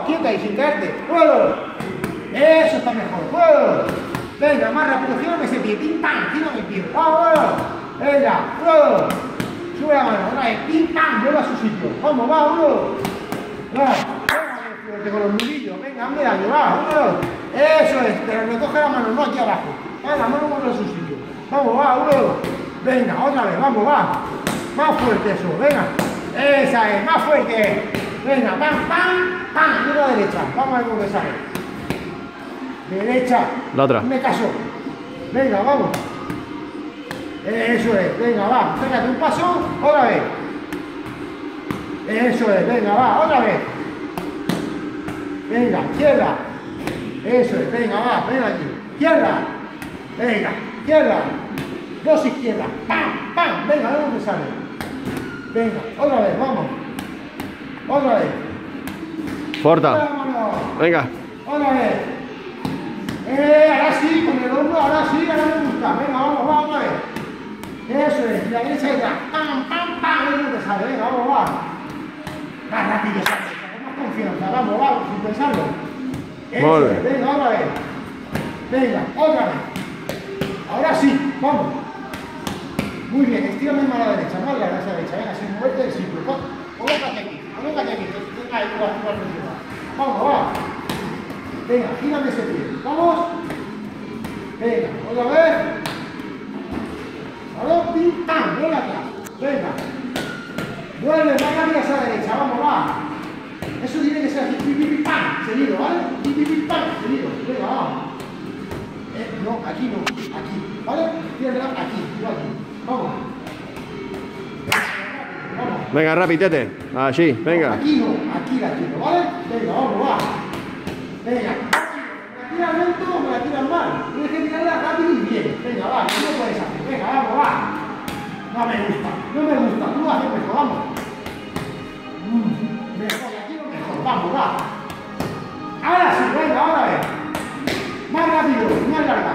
Quieta y sin caerte. ¡Puedo! Eso está mejor. ¡Puedo! Venga, más rápido. Gírame ese pie. ¡Pim, pam! Gírame el pie. ¡Vamos! Venga. ¡Puedo! Sube la mano. Otra vez. ¡Pim, pam! Vuelve a su sitio. ¡Vamos, va! ¡Uno! ¡Va! Con los nudillos. Venga, hazme daño. ¡Va! ¡Uno! Eso es. Pero recoge la mano, no aquí abajo. Va, la mano vuelve a su sitio. ¡Vamos, va! ¡Uno! Venga, otra vez. ¡Vamos, va! Más fuerte eso. Venga. Esa es. Más fuerte. Venga, pam, pam, pam, y la derecha. Vamos a ver cómo sale. Derecha. La otra. Me caso. Venga, vamos. Eso es. Venga, va. Pégate un paso. Otra vez. Eso es. Venga, va. Otra vez. Venga, izquierda. Eso es. Venga, va. Ven aquí. Izquierda. Venga, izquierda. Dos izquierdas. Pam, pam. Venga, a ver dónde sale. Venga, otra vez. Vamos. Otra vez. Forta. Vámonos. Venga. Otra vez. Ahora sí, con el hombro, ahora sí, ahora me gusta. Venga, vamos, otra vez. Eso es, y la derecha y atrás. Pam, pam, pam. Ahí no te sale, venga, vamos, va. Más rápido, sale, con más confianza. Vamos, vamos, sin pensarlo. Eso es, venga, otra vez. Venga, otra vez. Ahora sí, vamos. Muy bien, estírame más a la derecha, más a la derecha. Venga, sin moverte del sitio. Colócate aquí. Colócate aquí, ahí, vamos, va. Venga, gírame ese pie. Vamos. Venga, otra vez. Ahora, pim, pam, vuelve atrás. Venga. Vuelve, más rápido hacia la derecha, vamos, va. Eso tiene que ser así, pim, pim, pim, pam, seguido, ¿vale? Pim, pim, pim, pam, seguido. Venga, vamos. No, aquí no, aquí, ¿vale? Tírala aquí, igual aquí. Vamos. Vamos. Venga, rapidete. Allí, venga. Aquí no, aquí la tiro, ¿vale? Venga, vamos, va. Venga. ¿Me la tiras lento o me la tiras mal? Tienes que tirarla rápido y bien. Venga, va, que no puedes hacer. Venga, vamos, va. No me gusta, tú lo haces mejor, vamos. Mejor, aquí lo mejor, vamos, va. Ahora sí, venga, ahora vez. Más rápido, más larga.